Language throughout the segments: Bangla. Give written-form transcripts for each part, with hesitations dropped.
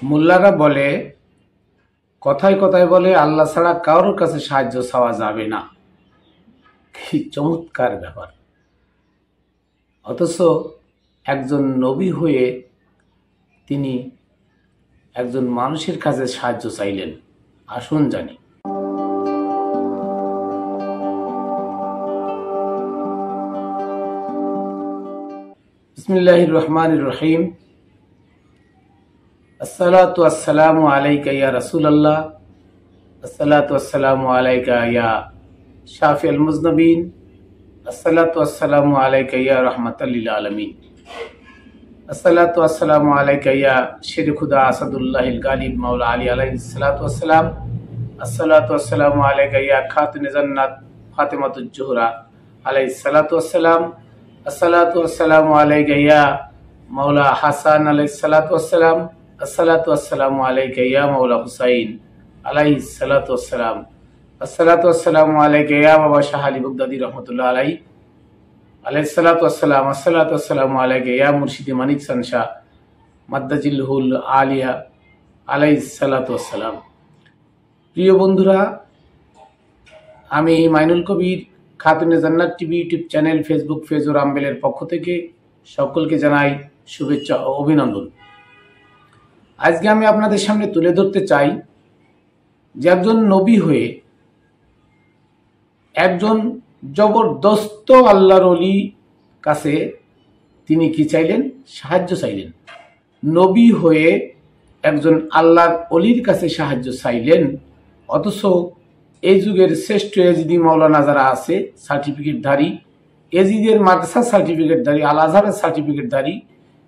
মোল্লারা বলে, কথায় কথায় বলে আল্লাহ ছাড়া কারোর কাছে সাহায্য চাওয়া যাবে না। কি চমৎকার ব্যাপার! অথচ একজন নবী হয়ে তিনি একজন মানুষের কাছে সাহায্য চাইলেন। আসুন জানি। বিসমিল্লাহির রহমানির রহিম। আসসালাতু আসসালামু আলাইকা ইয়া রাসূলুল্লাহ, আসসালাতু আসসালামু আলাইকা ইয়া শাফিউল মুজনবিন, আসসালাতু আসসালামু আলাইকা ইয়া রাহমাতাল লিল আলামিন, আসসালাতু আসসালামু আলাইকা ইয়া শের খুদা আসাদুল্লাহিল গালিব মাওলা আলী আলাইহিস সালাতু আসসালাম, আসসালাতু আসসালামু আলাইকা ইয়া খাতুনে জান্নাত ফাতেমাতুজ জোহরা আলাইহিস সালাতু আসসালাম, আসসালাতু আসসালামু আলাইকা ইয়া মাওলা হাসান আলাইহিস সালাতু আসসালাম, আসসালাতু আসসালামু আলাইকা ইয়া মাওলা হুসাইন আলাইহিস সালাতু আসসালাম, আসসালাতু আসসালামু আলাইকা ইয়া বাবা শাহ আলী বাগদাদী রহমাতুল্লাহ আলাইহি আলাইহিস সালাতু আসসালাম, আসসালাতু আসসালামু আলাইকা ইয়া মুর্শিদে মানিক শাহ মাদ্দাজিলহুল আলিয়া আলাইহিস সালাতু আসসালাম। প্রিয় বন্ধুরা, আমি Mainul Kabir Khatune Jannat TV YouTube channel, Facebook page ও রামবেলের পক্ষ থেকে সকলকে জানাই শুভেচ্ছা ও অভিনন্দন। আজকে আমি আপনাদের সামনে তুলে ধরতে চাই যে একজন নবী হয়ে একজন জবরদস্ত আল্লাহর ওলি কাছে তিনি কি চাইলেন? সাহায্য চাইলেন। নবী হয়ে একজন আল্লাহর ওলির কাছে সাহায্য চাইলেন, অথচ এই যুগের শ্রেষ্ঠ এজিদি মাওলানা যারা আছে, সার্টিফিকেটধারী, এজিদের মাদ্রাসা সার্টিফিকেটধারী, আল আজহারের সার্টিফিকেটধারী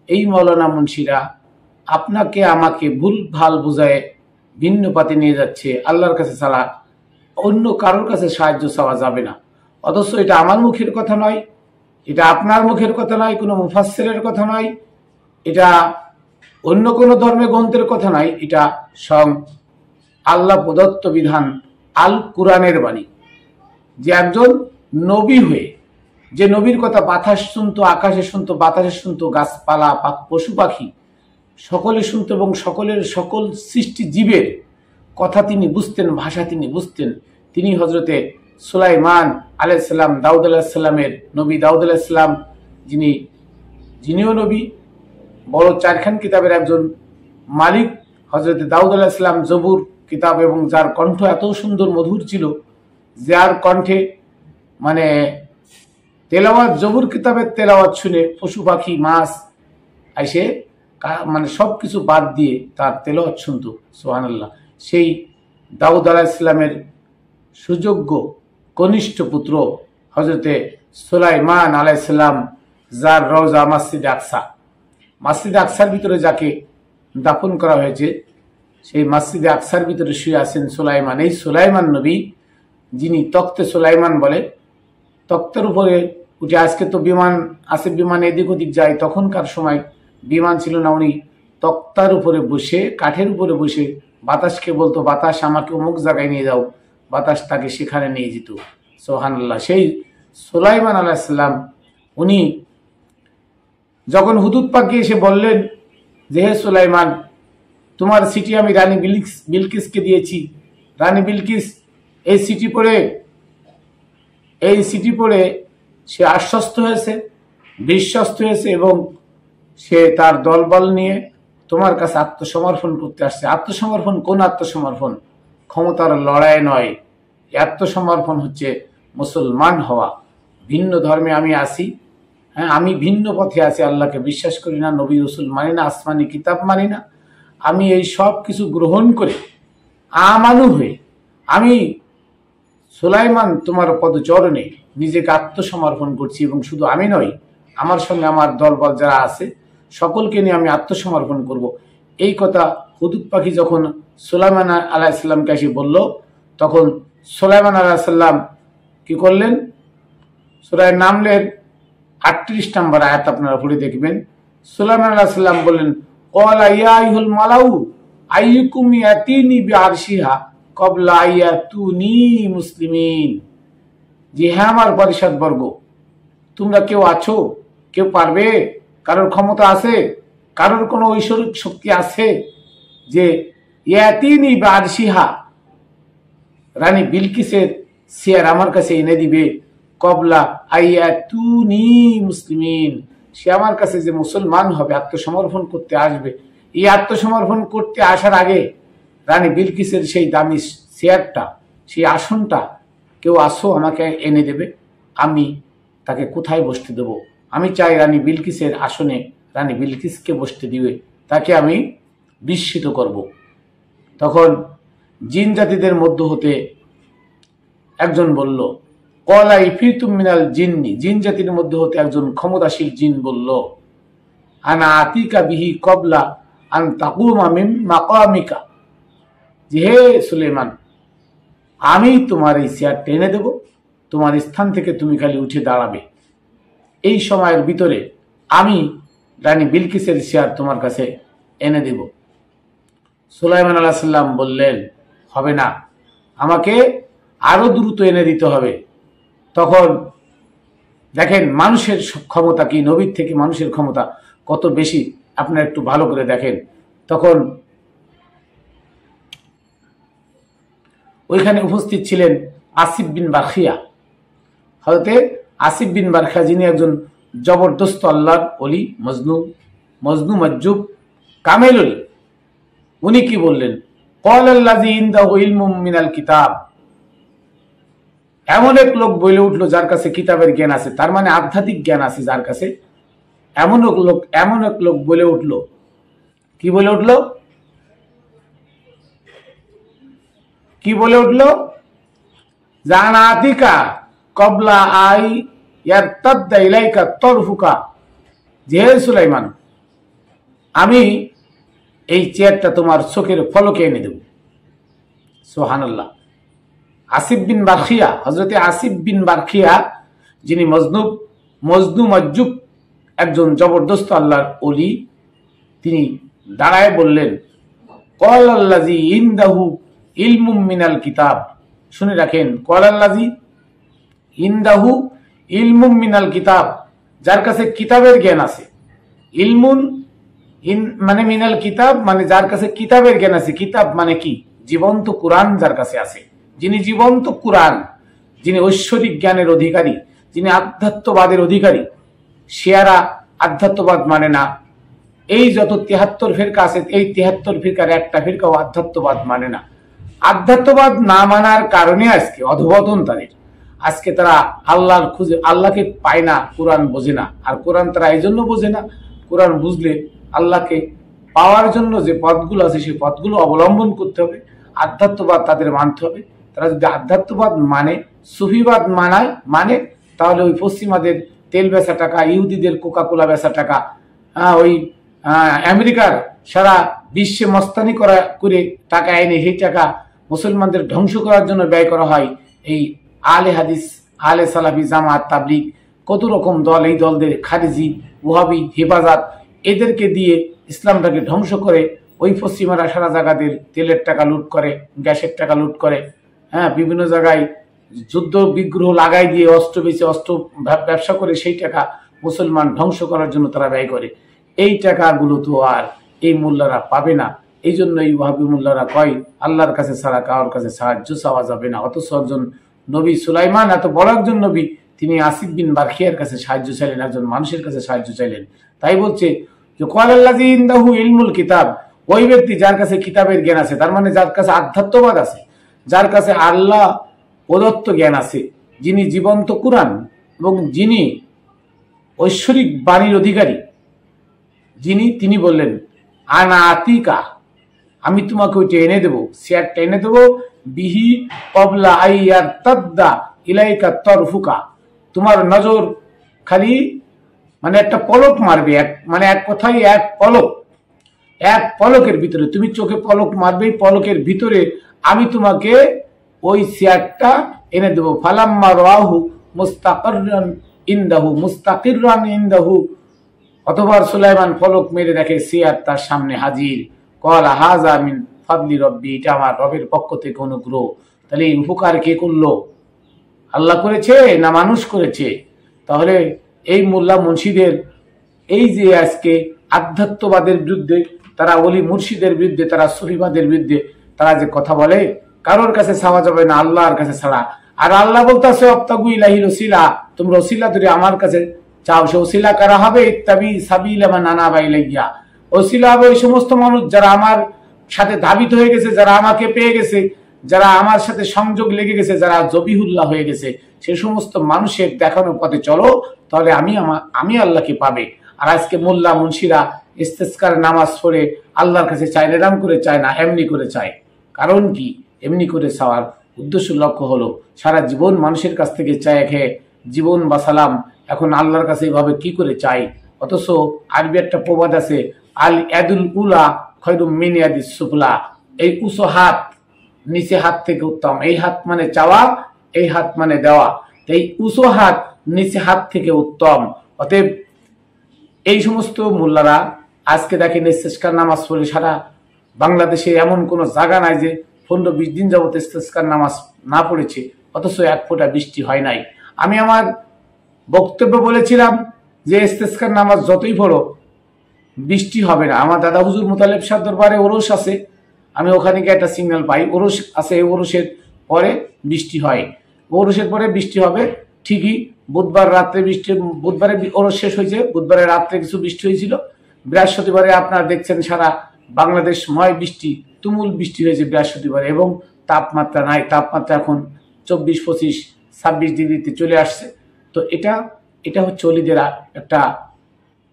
এই মাওলানা মুন্সিরা আপনাকে আমাকে ভুল ভাল বুঝায় ভিন্ন পাতে নিয়ে যাচ্ছে। আল্লাহর কাছে ছাড়া অন্য কারোর কাছে সাহায্য চাওয়া যাবে না। অথচ এটা আমার মুখের কথা নয়, এটা আপনার মুখের কথা নয়, কোনো মুফাসসিরের কথা নয়, এটা অন্য কোনো ধর্মে গ্রন্থের কথা নয়, এটা স্বয়ং আল্লাহ প্রদত্ত বিধান, আল কুরআনের বাণী। যে একজন নবী হয়ে, যে নবীর কথা বাতাস শুনতো, আকাশে শুনতো, বাতাসে শুনতো, গাছপালা পশু পাখি সকলে শুনতো এবং সকল সৃষ্টি জীবের কথা তিনি বুঝতেন, ভাষা তিনি বুঝতেন। তিনি হজরতে সুলাইমান আলাইহিস সালাম, দাউদ আলাইহিস সালামের নবী দাউদ আলাইহিস সালাম, যিনিও নবী, বড় চারখান কিতাবের একজন মালিক হজরতে দাউদ আলাইহিস সালাম, জবুর কিতাব, এবং যার কণ্ঠ এত সুন্দর মধুর ছিল, যার কণ্ঠে মানে তেলাওয়াত, জবুর কিতাবের তেলাওয়াত শুনে পশু পাখি মাছ এসে মানে সবকিছু বাদ দিয়ে তার তেলাওয়াত শুনতো। সুবহানাল্লাহ। সেই দাউদ আলাইহিস সালামের সুযোগ্য কনিষ্ঠ পুত্র হজরতে সুলাইমান আলাইহিস সালাম, যার রওজা মসজিদে আকসার ভিতরে যাকে দাফন করা হয়েছে, সেই মসজিদে আকসার ভিতরে শুয়ে আছেন সুলাইমান। এই সুলাইমান নবী, যিনি তখ্তে সুলাইমান বলে, তখ্তের উপরে উঠে, আজকে তো বিমান আছে, বিমানে এদিক ওদিক যায়, তখনকার সময় বিমান ছিল না, উনি তক্তার উপরে বসে, কাঠের উপরে বসে বাতাসকে বলতো, বাতাস আমাকে অমুক জায়গায় নিয়ে যাও, বাতাস তাকে সেখানে নিয়ে যেত। সুবহানাল্লাহ। সেই সুলাইমান আলাইহিস সালাম, উনি যখন হুদুদ পাকে এসে বললেন যে, হে সুলাইমান, তোমার চিঠি আমি রানী বিলকিসকে দিয়েছি। রানী বিলকিস এই চিঠি পড়ে সে আশ্বস্ত হয়েছে, বিশ্বস্ত হয়েছে, এবং সে তার দলবল নিয়ে তোমার কাছে আত্মসমর্পণ করতে আসছে। আত্মসমর্পণ কোন আত্মসমর্পণ? ক্ষমতার লড়াই নয়। আত্মসমর্পণ হচ্ছে মুসলমান হওয়া। ভিন্ন ধর্মে আমি আছি, হ্যাঁ, আমি ভিন্ন পথে আছি, আল্লাহকে বিশ্বাস করি না, নবী রাসূল মানি না, আসমানি কিতাব মানি না, আমি এই সব কিছু গ্রহণ করে আমানু হয়ে আমি সুলাইমান তোমার পদচরণে নিজেকে আত্মসমর্পণ করছি, এবং শুধু আমি নই, আমার সঙ্গে আমার দলবল যারা আছে সকলকে নিয়ে আমি আত্মসমর্পণ করব। এই কথা হুদুদ পাখি যখন সুলাইমান আলাইহিস সালামকে এসে বলল, তখন সুলাইমান আলাইহিস সালাম কি করলেন? সূরা নামলের 38 নম্বর আয়াত আপনারা পড়ে দেখবেন। সুলাইমান আলাইহিস সালাম বললেন, ক্বালা ইয়া আইয়ুহাল মালাউ আইয়ুকুম ইয়াতিনি বিআরশিহা ক্বাবলা আইয়াতুনি মুসলিমিন। যে হ্যাঁ আমার পরিষদ বর্গ, তোমরা কেউ আছো, কেউ পারবে, কারোর ক্ষমতা আছে, কারোর কোনো ঐশ্বরিক শক্তি আছে যে ইয়াতিনি বারশিহা, রানী বিলকিসের চেয়ার আমার কাছে এনে দিবে, কবলা আইয়াতুনি মুসলিমিন, সে আমার কাছে যে মুসলমান হবে, আত্মসমর্পণ করতে আসবে, এই আত্মসমর্পণ করতে আসার আগে রানী বিলকিসের সেই দামি চেয়ারটা, সেই আসনটা কেউ আসো আমাকে এনে দেবে, আমি তাকে কোথায় বসতে দেব? আমি চাই রানী বিলকিসের আসনে রানী বিলকিসকে বসতে দিবে, তাকে আমি বিস্মিত করব। তখন জিন জাতিদের মধ্য হতে একজন বলল, কলা ইফরিতুম মিনাল জিন্নি, জিন জাতির মধ্যে হতে একজন ক্ষমতাশীল জিন বলল, আনা আতিকা বিহি কবলা আন তাকুমা মিন মাকামিকা, যে হে সুলেমান, আমি তোমার এই চেয়ার টেনে দেব, তোমার স্থান থেকে তুমি খালি উঠে দাঁড়াবে, এই সময়ের ভিতরে আমি রানী বিলকিসের চেয়ার তোমার কাছে এনে দেব। সুলাইমান আলাইহিস সালাম বললেন, হবে না, আমাকে আরো দ্রুত এনে দিতে হবে। তখন দেখেন মানুষের ক্ষমতা কি, নবীর থেকে মানুষের ক্ষমতা কত বেশি, আপনারা একটু ভালো করে দেখেন। তখন ওইখানে উপস্থিত ছিলেন আসিফ বিন বারখিয়া, হযরতে আসিফ বিন বারখিয়া, যিনি একজন জবরদস্ত আল্লাহর ওলি, মজনু মজ্জুব কামেল ওলি। উনি কি বললেন? ক্বাল আল্লাযী ইনদাহু ইলমুম মিনাল কিতাব, এমন এক লোক বলে উঠলো যার কাছে কিতাবের জ্ঞান আছে, তার মানে আধ্যাত্মিক জ্ঞান আছে যার কাছে। এমন এক লোক বলে উঠলো, কি বলে উঠলো? কি বলে উঠলো? জানাতিকা কবলা আই ইয়ারতাদ্দা ইলাইকা তরফুকা, যে হে সুলাইমান, আমি এই চেয়ারটা তোমার চোখের ফলকে এনে দেব। সুবহানাল্লাহ। আসিফ বিন বারখিয়া, হযরতে আসিফ বিন বারখিয়া, যিনি মজনু মজ্জুব একজন জবরদস্ত আল্লাহর ওলি, তিনি দাঁড়ায় বললেন, ক্বাল আল্লাযী ইনদাহু ইলমুম মিনাল কিতাব, শুনে রাখেন, ক্বাল আল্লাযী ইনদাহু ইলমুম মিনাল কিতাব, যার কাছে কিতাবের জ্ঞান আছে। ইলমুন মানে মিনাল কিতাব মানে যার কাছে কিতাবের জ্ঞান আছে। কিতাব মানে কি? জীবন্ত কুরআন যার কাছে আছে, যিনি জীবন্ত কুরআন, যিনি ঐশ্বরিক জ্ঞানের অধিকারী, যিনি আধ্যাত্মবাদের অধিকারী। শিয়ারা আধ্যাত্মবাদ মানে না। এই যত 73 ফিরকা আছে, এই 73 ফিরকার একটা ফিরকাও আধ্যাত্মবাদ মানে না। আধ্যাত্মবাদ না মানার কারণে আজকে অধঃপতন তাদের। আজকে তারা আল্লাহর খুঁজে, আল্লাহকে পায় না, কোরআন বোঝে না। আর কোরআন তারা এই জন্য বোঝে না, কোরআন বুঝলে আল্লাহকে পাওয়ার জন্য যে পথগুলো আছে সেই পথগুলো অবলম্বন করতে হবে। আধ্যাত্মবাদ তাদের মানতে হবে। তারা যদি আধ্যাত্মবাদ মানে, সুফিবাদ মানে তাহলে ওই পশ্চিমাদের তেল বেচা টাকা, ইহুদিদের কোকা-কোলা বেচা টাকা, ওই আমেরিকার সারা বিশ্বে মস্তানি করে টাকা এনে সেই টাকা মুসলমানদের ধ্বংস করার জন্য ব্যয় করা হয়। এই আলে হাদিস, আলে সালাফি, জামাত, তাবলিগ, কত রকম দল, এই দলদের খারিজি, ওয়াহাবি, হেফাজত, এদেরকে দিয়ে ইসলামটাকে ধ্বংস করে ওই পশ্চিমারা সারা জায়গাদের তেলের টাকা লুট করে, গ্যাসের টাকা লুট করে, বিভিন্ন জায়গায় যুদ্ধ বিগ্রহ লাগাই দিয়ে অস্ত্র বেচে অস্ত্র ব্যবসা করে সেই টাকা মুসলমান ধ্বংস করার জন্য তারা ব্যয় করে। এই টাকাগুলো তো আর এই মোল্লারা পাবে না। এই জন্য এই ওয়াহাবি মোল্লারা কয় আল্লাহর কাছে ছাড়া কারোর কাছে সাহায্য চাওয়া যাবে না। অথচ একজন নবী সুলাইমান, এত বড় একজন নবী, তিনি আসিফ বিন বারখিয়ার কাছে সাহায্য চাইলেন, একজন মানুষের কাছে সাহায্য চাইলেন। তাই বলছে যে ক্বাল আল্লাযী ইনদাহু ইলমুল কিতাব, ওই ব্যক্তি যার কাছে কিতাবের জ্ঞান আছে, তার মানে যার কাছে আধ্যাত্মবাদ আছে, যার কাছে আল্লাহ প্রদত্ত জ্ঞান আছে, যিনি জীবন্ত কুরআন এবং যিনি ঐশ্বরিক বাণীর অধিকারী, তিনি বললেন, আনা আতিকা, আমি তোমাকে ওইটা এনে দেবো, চেয়ারটা এনে দেবো, বিহি কবলা আইয়ারতাদ্দা ইলাইকা তরফুকা, তোমার নজর খালি মানে একটা পলক মারবে, এক কথায় এক পলকের ভিতরে, তুমি চোখে পলক মারবে, পলকের ভিতরে আমি তোমাকে ওই চেয়ারটা এনে দেবো। ফালাম্মা রাহু মুস্তাকিররান ইনদাহু, অতঃপর সুলাইমান পলক মেরে দেখে চেয়ার তার সামনে হাজির। ক্বালা হাযা মিন ফাদলি রব্বি, এটা আমার রবের পক্ষ থেকে অনুগ্রহ। তাহলে এই উপকার কে করলো? আল্লাহ করেছে না মানুষ করেছে? তাহলে এই মোল্লা মুন্সিদের এই যে আজকে আধ্যাত্মবাদের বিরুদ্ধে তারা ওলি মুর্শিদের বিরুদ্ধে, তারা সুফিবাদের বিরুদ্ধে তারা যে কথা বলে, কারোর কাছে চাওয়া যাবে না আল্লাহর কাছে ছাড়া। আর আল্লাহ বলতেছে অবতাগু ইলাহিল ওসিলা, তোমরা ওসিলা ধরে আমার কাছে চাও। সে ওসিলা কারা হবে? ইত্তাবি সাবিলা মান আনাবা ইলাইয়া। ওসিলা হবে ওই সমস্ত মানুষ যারা আমার সাথে ধাবিত হয়ে গেছে, যারা আমাকে পেয়ে গেছে, যারা আমার সাথে সংযোগ লেগে গেছে, যারা জবিহুল্লাহ হয়ে গেছে, সে সমস্ত মানুষের দেখানো পথে চলো, তাহলে আমি আল্লাহকে পাবে। আর আজকে মোল্লা মুন্সিরা ইস্তেসকার নামাজ পড়ে আল্লাহর কাছে চায়, এরম করে চায় না, এমনি করে চায়। কারণ কি? এমনি করে চাওয়ার উদ্দেশ্য লক্ষ্য হলো সারা জীবন মানুষের কাছ থেকে চায় খেয়ে জীবন বাঁচালাম, এখন আল্লাহর কাছে এভাবে কি করে চাই? অথচ আরবি একটা প্রবাদ আছে, আল ইয়াদুল উলা খয়রুম মিন ইয়াদিস সুফলা। এই উঁচু হাত নিচে হাত থেকে উত্তম। এই হাত মানে চাওয়া, এই হাত মানে দেওয়া। এই উঁচু হাত নিচে হাত থেকে উত্তম। অতএব এই সমস্ত মোল্লারা আজকে দেখেন ইস্তেসকার নামাজ পড়ে সারা বাংলাদেশে এমন কোনো জায়গা নাই যে 15-20 দিন যাবত ইস্তেসকার নামাজ না পড়েছে, অথচ এক ফোঁটা বৃষ্টি হয় নাই। আমি আমার বক্তব্য বলেছিলাম যে ইস্তেসকার নামাজ যতই পড়ো বৃষ্টি হবে না। আমার দাদা হুজুর মুতালেব শাহ দরবারে ওরস আছে, আমি ওখানে গিয়ে একটা সিগন্যাল পাই, ওরস আছে, ওরসের পরে বৃষ্টি হয়, ওরসের পরে বৃষ্টি হবে ঠিকই। বুধবার রাত্রে বৃষ্টি, বুধবারে ওরস শেষ হয়েছে, বুধবারে রাত্রে কিছু বৃষ্টি হয়েছিল, বৃহস্পতিবারে আপনারা দেখছেন সারা বাংলাদেশময় বৃষ্টি, তুমুল বৃষ্টি হয়েছে বৃহস্পতিবারে, এবং তাপমাত্রা নাই, তাপমাত্রা এখন 24-25-26 ডিগ্রিতে চলে আসছে। তো এটা হচ্ছে অলিদের একটা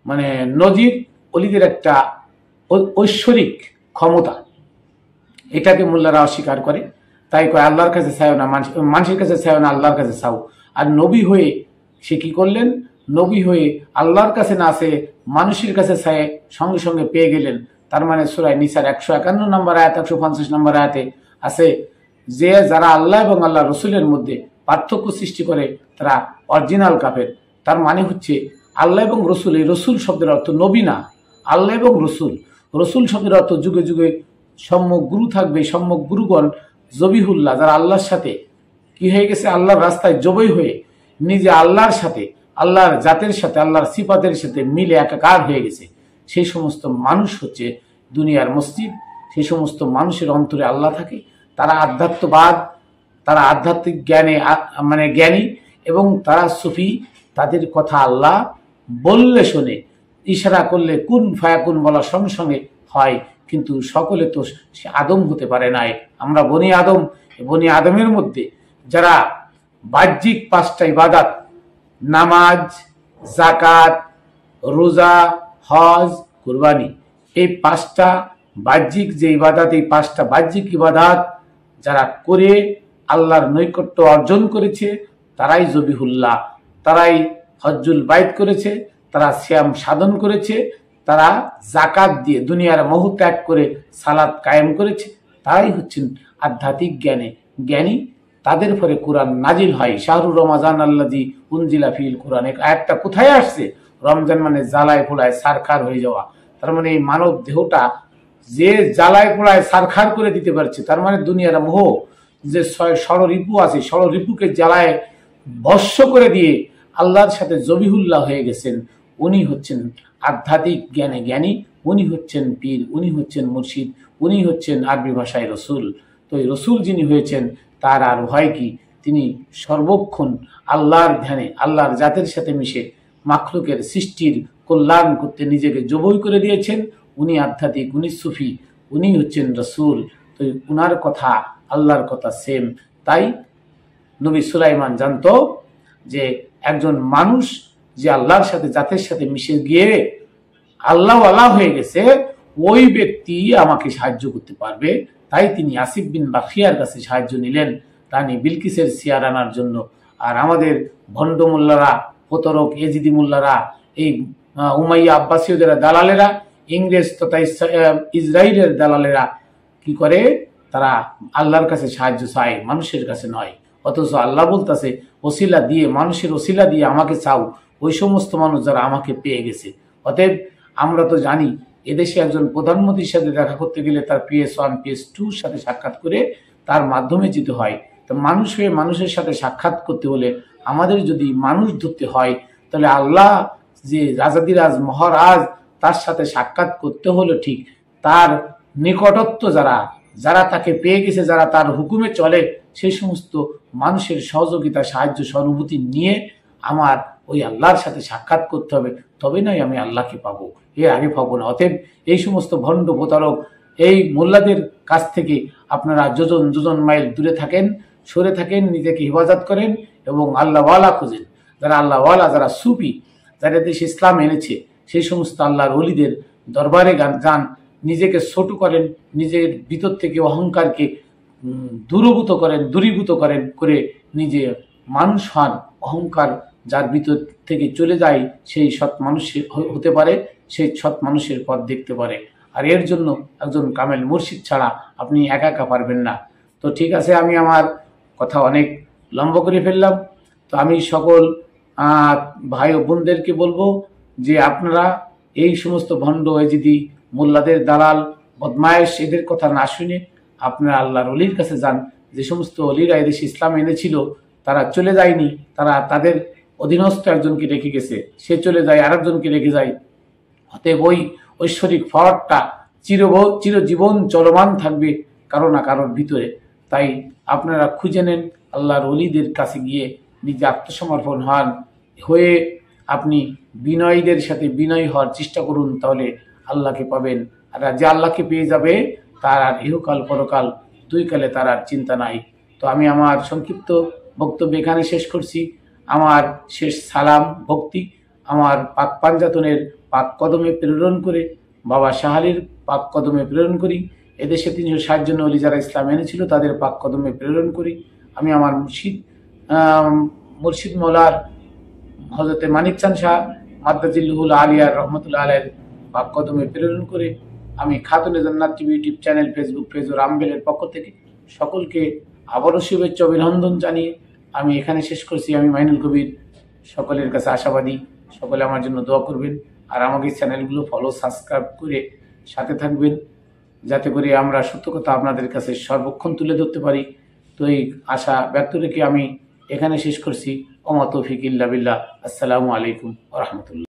মানে নজির, অলিদের একটা ঐশ্বরিক ক্ষমতা। এটাকে মোল্লারা অস্বীকার করে, তাই কয় আল্লাহর কাছে চাও না, মানুষের কাছে চাও না, আল্লাহর কাছে চাও। আর নবী হয়ে সে কি করলেন? নবী হয়ে আল্লাহর কাছে না চেয়ে মানুষের কাছে চায়, সঙ্গে সঙ্গে পেয়ে গেলেন। তার মানে সূরা নিসার 151 নম্বর আয়াত, 150 নম্বর আয়াতে আছে যে যারা আল্লাহ এবং আল্লাহ রসুলের মধ্যে পার্থক্য সৃষ্টি করে তারা অরিজিনাল কাফের। তার মানে হচ্ছে আল্লাহ এবং রসুল, এই রসুল শব্দের অর্থ নবী না, আল্লাহ এবং রসুল। রসুল শব্দের অর্থ যুগে যুগে সম্যক গুরু থাকবে, সম্যক গুরুগণ জবিহুল্লাহ, যারা আল্লাহর সাথে কি হয়ে গেছে, আল্লাহর রাস্তায় জবই হয়ে নিজে আল্লাহর সাথে, আল্লাহর জাতের সাথে, আল্লাহর সিফাতের সাথে মিলে একাকার হয়ে গেছে, সেই সমস্ত মানুষ হচ্ছে দুনিয়ার মসজিদ। সেই সমস্ত মানুষের অন্তরে আল্লাহ থাকে, তারা আধ্যাত্মবাদ, তারা আধ্যাত্মিক জ্ঞানে মানে জ্ঞানী, এবং তারা সুফি। তাদের কথা আল্লাহ বললে শোনে, ইশারা করলে কুন ফায়াকুন বলার সঙ্গে সঙ্গে হয়। কিন্তু সকলে তো সে আদম হতে পারে নাই। আমরা বনি আদম, বনি আদমের মধ্যে যারা বাহ্যিক 5টা ইবাদত, নামাজ, যাকাত, রোজা, হজ, কুরবানি, এই 5টা বাহ্যিক যে ইবাদত, এই 5টা বাহ্যিক ইবাদত যারা করে আল্লাহর নৈকট্য অর্জন করেছে, তারাই জবিহুল্লাহ, তারাই হজ্জুল বাইত করেছে, তারা সিয়াম সাধন করেছে, তারা যাকাত দিয়ে দুনিয়ার মোহ ত্যাগ করে সালাত কায়েম করেছে, তারাই হচ্ছেন আধ্যাত্মিক জ্ঞানী। তাদের পরে কোরআন নাজিল হয়। শাহরুর রমাজান আল্লাযী উনজিলা ফিল কোরআন, একটা কোথায় আসছে? রমজান মানে জ্বালায় পোড়ায় সারখার হয়ে যাওয়া। তার মানে এই মানব দেহটা যে জ্বালায় পোড়ায় সারখার করে দিতে পারছে, তার মানে দুনিয়ার মোহ যে ষড়রিপু আছে, ষড়রিপুকে জ্বালায় ভস্য করে দিয়ে আল্লাহর সাথে জবিহুল্লাহ হয়ে গেছেন। উনি হচ্ছেন আধ্যাত্মিক জ্ঞানী, উনি হচ্ছেন পীর, উনি হচ্ছেন মুর্শিদ, উনি হচ্ছেন আরবি ভাষায় রসুল। তো এই রসুল যিনি হয়েছেন তার আর ভয় কি? তিনি সর্বক্ষণ আল্লাহর ধ্যানে, আল্লাহর জাতের সাথে মিশে মাখলুকের সৃষ্টির কল্যাণ করতে নিজেকে জবই করে দিয়েছেন। উনি আধ্যাত্মিক, উনি সুফি, উনি হচ্ছেন রসুল। তো উনার কথা আল্লাহর কথা সেম। তাই নবী সুলাইমান জানতো যে একজন মানুষ যে আল্লাহর সাথে, জাতের সাথে মিশে গিয়ে আল্লাহ হয়ে গেছে, ওই ব্যক্তি আমাকে সাহায্য করতে পারবে। তাই তিনি আসিফ বিন বাখিয়ার কাছে সাহায্য নিলেন রানী বিলকিসের সিয়ার আনার জন্য। আর আমাদের ভণ্ড মোল্লারা, প্রতারক এজিদি মোল্লারা, এই উমাইয়া আব্বাসীয়দের দালালেরা, ইংরেজ তথা ইসরায়েলের দালালেরা কি করে? তারা আল্লাহর কাছে সাহায্য চায়, মানুষের কাছে নয়। অথচ আল্লাহ বলতেছে ওসিলা দিয়ে, মানুষের ওসিলা দিয়ে আমাকে চাও, ওই সমস্ত মানুষ যারা আমাকে পেয়ে গেছে। অতএব আমরা তো জানি এদেশে একজন প্রধানমন্ত্রীর সাথে দেখা করতে গেলে তার PS1 PS2 সাথে সাক্ষাৎ করে তার মাধ্যমে যেতে হয়। তো মানুষ হয়ে মানুষের সাথে সাক্ষাৎ করতে হলে আমাদের যদি মানুষ ধরতে হয়, তাহলে আল্লাহ যে রাজাদিরাজ মহারাজ, তার সাথে সাক্ষাৎ করতে হলো ঠিক তার নিকটত্ব যারা যারা তাকে পেয়ে গেছে, যারা তার হুকুমে চলে, সেই সমস্ত মানুষের সহযোগিতা, সাহায্য, সহানুভূতি নিয়ে আমার ওই আল্লাহর সাথে সাক্ষাৎ করতে হবে, তবে নয় আমি আল্লাহকে পাবো, এর আগে পাবো না। অতএব এই সমস্ত ভণ্ড প্রতারক, এই মোল্লাদের কাছ থেকে আপনারা যোজন যোজন মাইল দূরে থাকেন, সরে থাকেন, নিজেকে হেফাজত করেন এবং আল্লাহওয়ালা খুঁজেন। যারা আল্লাহওয়ালা, যারা সুফি, যারা দেশে ইসলাম এনেছে, সেই সমস্ত আল্লাহর ওলিদের দরবারে যান, নিজেকে ছোট করেন, নিজের ভিতর থেকে অহংকারকে দূরীভূত করেন করে নিজে মানুষ হন। অহংকার যার ভিতর থেকে চলে যায়, সেই সৎ মানুষ হতে পারে, সেই সৎ মানুষের পথ দেখতে পারে। আর এর জন্য একজন কামেল মুর্শিদ ছাড়া আপনি একা একা পারবেন না। তো ঠিক আছে, আমি আমার কথা অনেক লম্বা করে ফেললাম। তো আমি সকল ভাই ও বোনদেরকে বলবো যে আপনারা এই সমস্ত ভণ্ড, এজিদি, মোল্লাদের দালাল, বদমায়েশ, এদের কথা না শুনে আপনারা আল্লাহর অলির কাছে যান। যে সমস্ত অলিরা এদেশে ইসলাম এনেছিল, তারা চলে যায়নি, তারা তাদের অধীনস্থ একজনকে রেখে গেছে, সে চলে যায়, আরেকজনকে রেখে যায়। অতএব ওই ঐশ্বরিক ফলটা চিরজীবন চলমান থাকবে কারো না কারোর ভিতরে। তাই আপনারা খুঁজে নেন, আল্লাহর অলিদের কাছে গিয়ে নিজে আত্মসমর্পণ হয়ে আপনি বিনয়ীদের সাথে বিনয়ী হওয়ার চেষ্টা করুন, তাহলে আল্লাহকে পাবেন। আর যে আল্লাহকে পেয়ে যাবে, তার আর ইহকাল পরকাল দুই কালে তার আর চিন্তা নাই। তো আমি আমার সংক্ষিপ্ত বক্তব্য এখানে শেষ করছি। আমার শেষ সালাম ভক্তি আমার পাক পাঞ্জাতনের পাক কদমে প্রেরণ করে, বাবা শাহালির পাক কদমে প্রেরণ করি। এদেশে 360 জন ওলি যারা ইসলাম এনেছিল, তাদের পাক কদমে প্রেরণ করি। আমি আমার মুর্শিদ মৌলার হযরতে মানিক চাঁদ শাহ মাদ্দাজিল্লুহুল আলিয়ার রহমতুল্লাহ আলাইহির পাক কদমে প্রেরণ করে আমি Khatune Jannat TV YouTube channel, Facebook page ও রামবেলের পক্ষ থেকে সকলকে আবারও শুভেচ্ছা অভিনন্দন জানিয়ে আমি এখানে শেষ করছি। আমি মাইনুল কবির, সকলের কাছে আশাবাদী সকলে আমার জন্য দোয়া করবেন, আর আমাকে চ্যানেলগুলো ফলো, সাবস্ক্রাইব করে সাথে থাকবেন, যাতে করে আমরা সত্য কথা আপনাদের কাছে সর্বক্ষণ তুলে ধরতে পারি। তো এই আশা ব্যক্ত রেখে আমি এখানে শেষ করছি। ওমা তৌফিক ইল্লা বিল্লাহ। আসসালামু আলাইকুম ওয়া রাহমাতুল্লাহ।